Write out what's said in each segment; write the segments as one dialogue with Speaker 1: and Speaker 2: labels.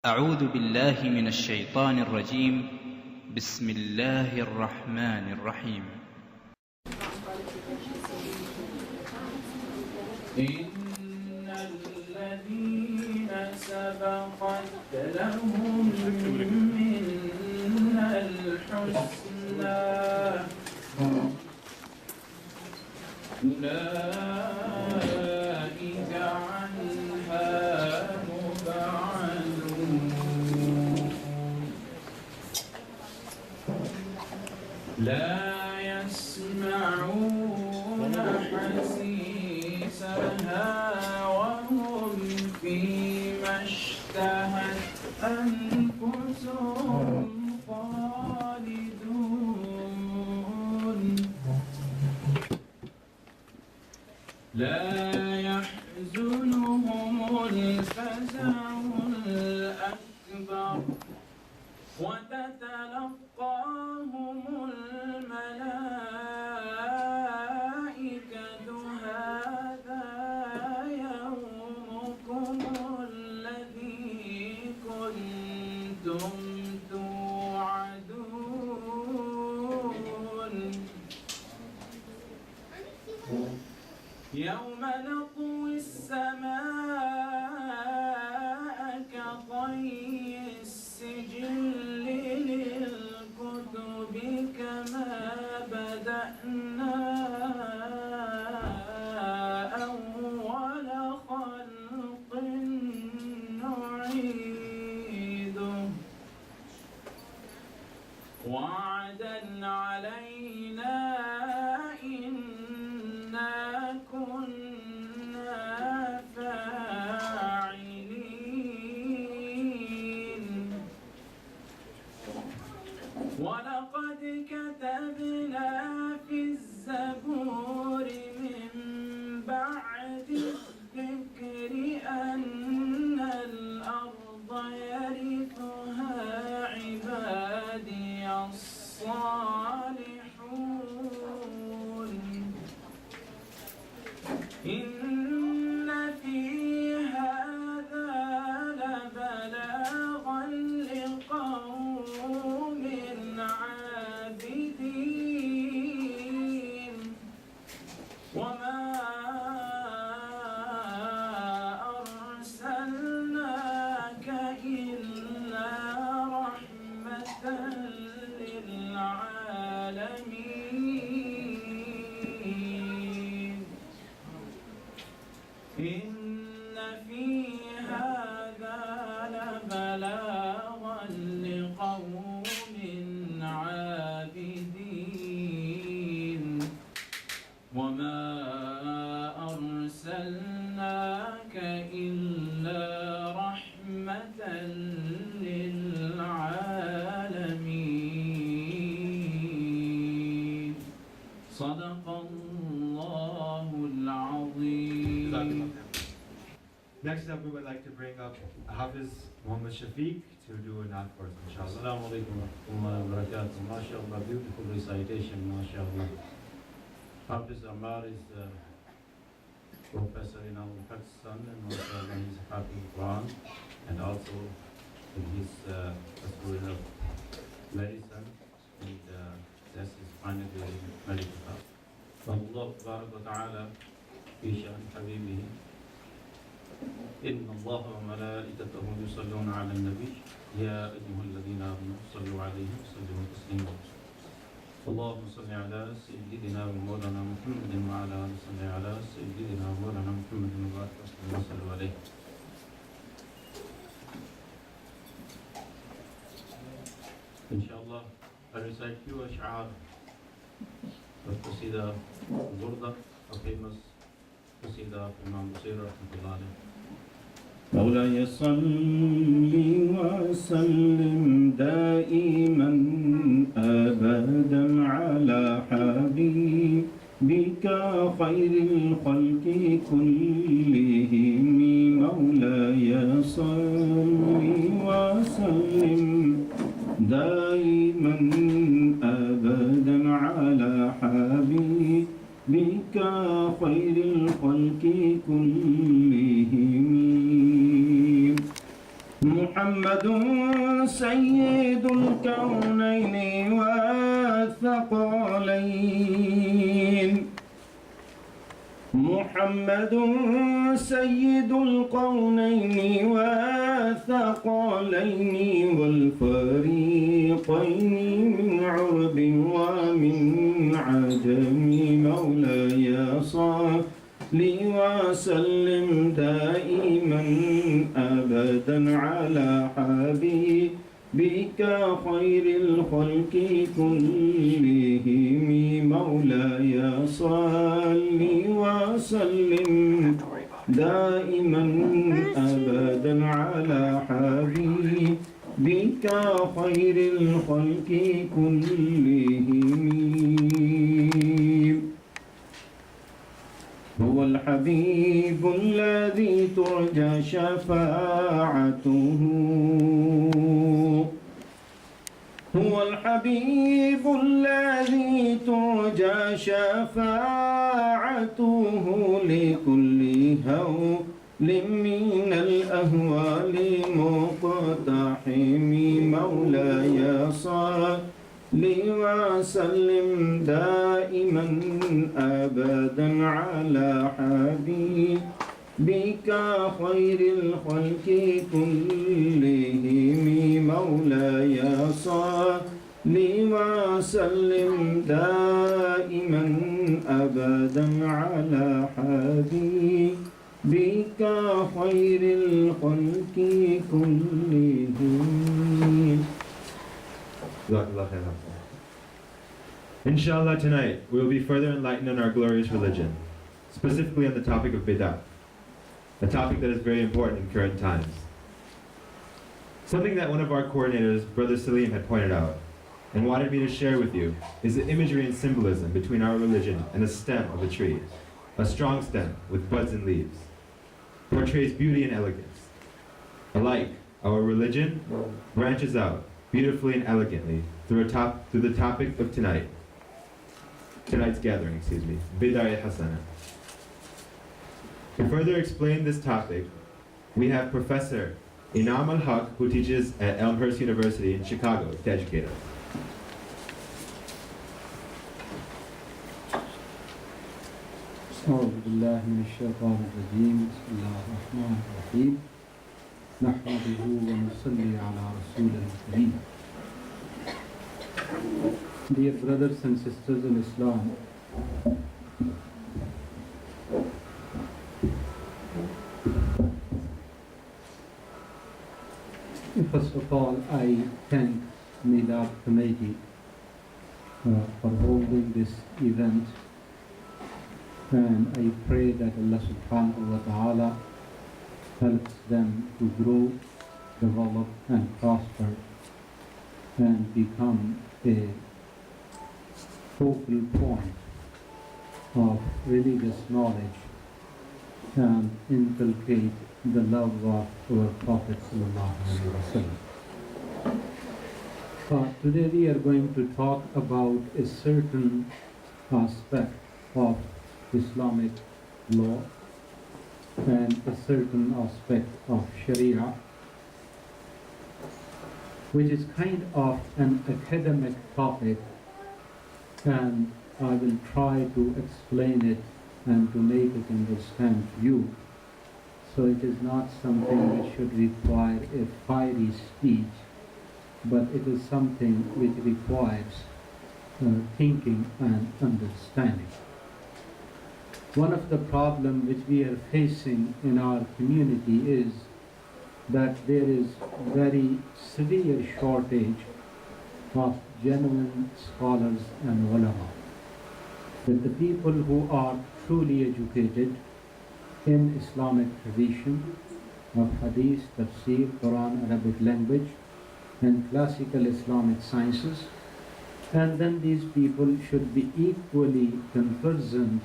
Speaker 1: أعوذ بالله من الشيطان الرجيم. بسم الله الرحمن الرحيم.
Speaker 2: إن الذين سبقت لهم منا الحسنى أولئك عنها مبعدون لا يسمعون حسيسها وهم فيما اشتهت أنفسهم خالدون لا يحزنهم الفزع الأكبر وتتلقاهم الملائكة هذا يومكم الذي كنتم توعدون يوم نطوي السماء كطي السجل للكتب كما بدأنا أول خلق نعيده وعدا علينا إنا كنا فاعلين ولقد كتبنا في الزبور من بعد الذكر أن الأرض يرثها عبادي الصالحون إن في هذا لبلاغا لقوم عابدين وما أرسلناك إلا رحمة للعالمين إن في هذا لبلاغا لقوم عابدين وما أرسلناك إلا رحمة للعالمين صدق الله العظيم.
Speaker 3: Next up, we would like to bring up Hafiz Muhammad Shafiq to do a nat for us, inshallah.
Speaker 4: Assalamu alaikum wa rahmatullahi wa barakatuh. MashaAllah, beautiful recitation, MashaAllah. Hafiz Ammar is a professor in our Pakistan, and MashaAllah, he's a Hafiz of Quran, and also he's a student of medicine, and that's his final year in medical class. فالله تبارك وتعالى في شأن حبيبه إن الله وملائكته يصلون على النبي يا أيها الذين آمنوا صلوا عليه وسلموا تسليما اللهم صل على سيدنا ومولانا محمد وعلى آله صل على سيدنا ومولانا محمد وبارك وسلم وصلوا عليه. Inshallah, I recite few ash'ar of Qasida Burda, a famous Qasida of Imam Busir rahmatullah alayh.
Speaker 2: مولاي صل وسلم دائما أبدا على حبيبك خير الخلق كلهم مولاي صل وسلم دائما أبدا على حبيبك خير الخلق كلهم محمد سيد الكونين والثقلين محمد سيد القونين والثقلين والفريقين من عرب ومن عجم مولاي صل وسلم دائما أبدا على حبيبك خير الخلق كلهم مولاي صل وسلم دائما أبدا على حبيبك خير الخلق كلهم هو الحبيب الذي ترجى شفاعته هو الحبيب الذي ترجى شفاعته لكل هول من الأهوال مقتحم مولاي صل وسلم دائما أبدا على حبيبك خير الخلق كلهم مولاي صل وسلم دائما أبدا على حبيبك خير الخلق كلهم.
Speaker 3: Inshallah, tonight we will be further enlightened on our glorious religion, specifically on the topic of Bidah, a topic that is very important in current times. Something that one of our coordinators, Brother Salim, had pointed out and wanted me to share with you is the imagery and symbolism between our religion and the stem of a tree. A strong stem with buds and leaves portrays beauty and elegance. Alike, our religion branches out beautifully and elegantly through the topic of tonight's gathering, Bidah Hasana. To further explain this topic, we have Professor Inam Al-Haq, who teaches at Elmhurst University in Chicago, to educate us.
Speaker 5: أعوذ بالله من الشيطان الرجيم بسم الله الرحمن الرحيم نحمده ونصلي على رسول الكريم. Dear brothers and sisters in Islam, first of all, I thank Milad Committee for holding this event, and I pray that Allah subhanahu wa ta'ala helps them to grow, develop and prosper and become a focal point of religious knowledge and inculcate the love of our Prophet sallallahu alaihi wasallam. Today we are going to talk about a certain aspect of Islamic law and a certain aspect of Sharia, which is kind of an academic topic, and I will try to explain it and to make it understand to you. So it is not something which should require a fiery speech, but it is something which requires thinking and understanding. One of the problems which we are facing in our community is that there is very severe shortage of genuine scholars and ulama. That the people who are truly educated in Islamic tradition of Hadith, Tafsir, Quran, Arabic language and classical Islamic sciences, and then these people should be equally conversant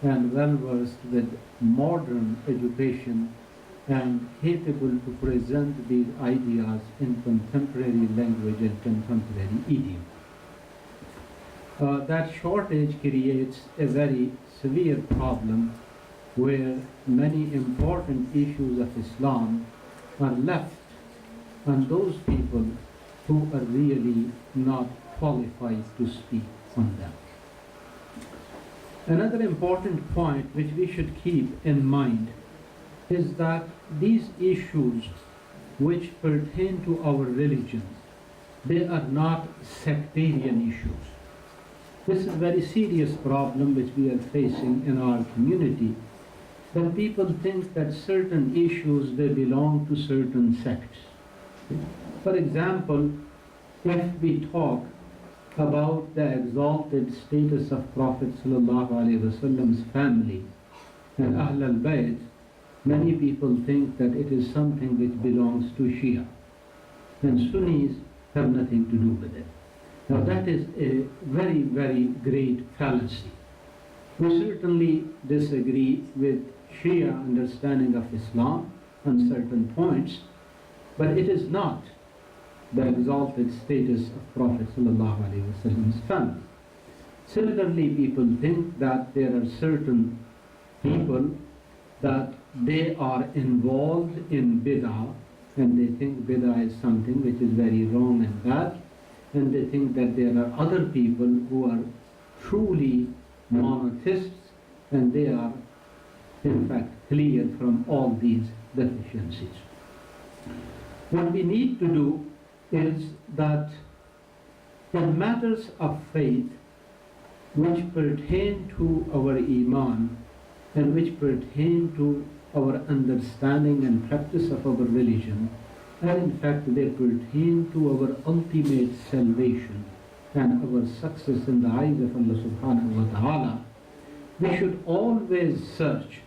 Speaker 5: and well versed with modern education and capable to present these ideas in contemporary language and contemporary idiom. That shortage creates a very severe problem where many important issues of Islam are left on those people who are really not qualified to speak on them. Another important point which we should keep in mind is that these issues which pertain to our religion, they are not sectarian issues. This is a very serious problem which we are facing in our community, that people think that certain issues, they belong to certain sects. For example, if we talk about the exalted status of Prophet ﷺ's family and Ahl al-Bayt, many people think that it is something which belongs to Shia, and Sunnis have nothing to do with it. Now that is a very, very great fallacy. We certainly disagree with Shia understanding of Islam on certain points, but it is not the exalted status of Prophet ﷺ's family. Similarly, people think that there are certain people that they are involved in bid'ah, and they think bid'ah is something which is very wrong and bad, and they think that there are other people who are truly monotheists, and they are in fact clear from all these deficiencies. What we need to do is that in matters of faith which pertain to our iman and which pertain to our understanding and practice of our religion, and in fact they pertain to our ultimate salvation and our success in the eyes of Allah subhanahu wa ta'ala, we should always search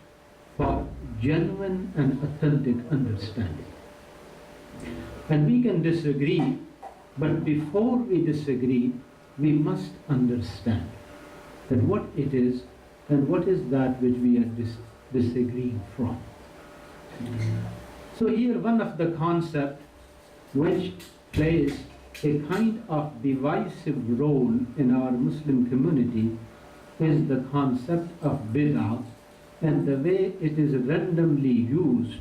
Speaker 5: for genuine and authentic understanding. And we can disagree, but before we disagree, we must understand that what it is and what is that which we are disagreeing from. So here one of the concepts which plays a kind of divisive role in our Muslim community is the concept of bid'ah, and the way it is randomly used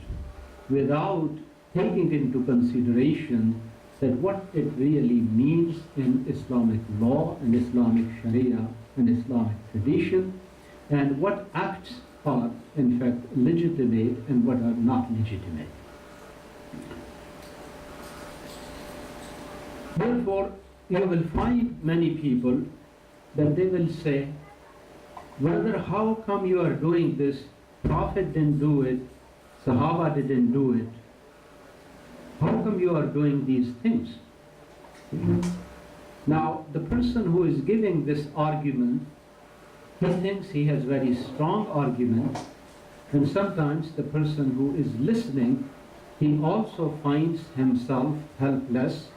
Speaker 5: without taking into consideration that what it really means in Islamic law and Islamic Sharia and Islamic tradition, and what acts are in fact legitimate and what are not legitimate. Therefore, you will find many people that they will say, "Brother, how come you are doing this? Prophet didn't do it, Sahaba didn't do it. How come you are doing these things?" Now, the person who is giving this argument, he thinks he has very strong argument, and sometimes the person who is listening, he also finds himself helpless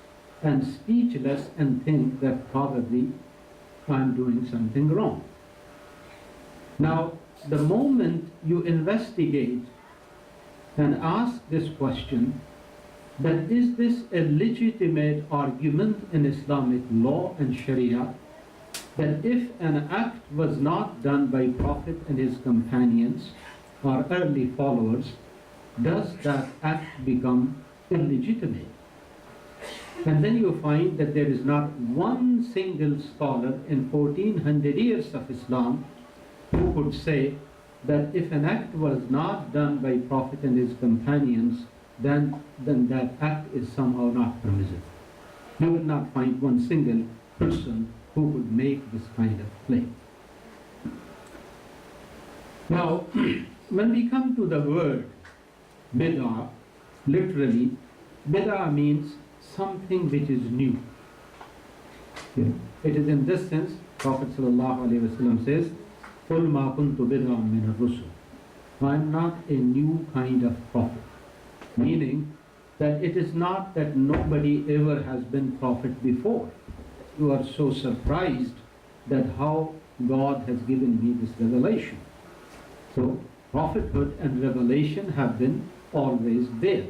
Speaker 5: and speechless and think that probably I'm doing something wrong. Now, the moment you investigate and ask this question, that is this a legitimate argument in Islamic law and Sharia, that if an act was not done by Prophet and his companions or early followers, does that act become illegitimate? And then you find that there is not one single scholar in 1400 years of Islam who could say that if an act was not done by Prophet and his companions, then that act is somehow not permissible. You will not find one single person who could make this kind of claim. Now, when we come to the word bid'ah, literally, bid'ah means something which is new. It is in this sense, Prophet ﷺ says, قُلْ مَا كُنْتُ بِدْعًا مِنَ الرُّسُلِ. I am not a new kind of prophet. Meaning that it is not that nobody ever has been prophet before. You are so surprised that how God has given me this revelation. So prophethood and revelation have been always there.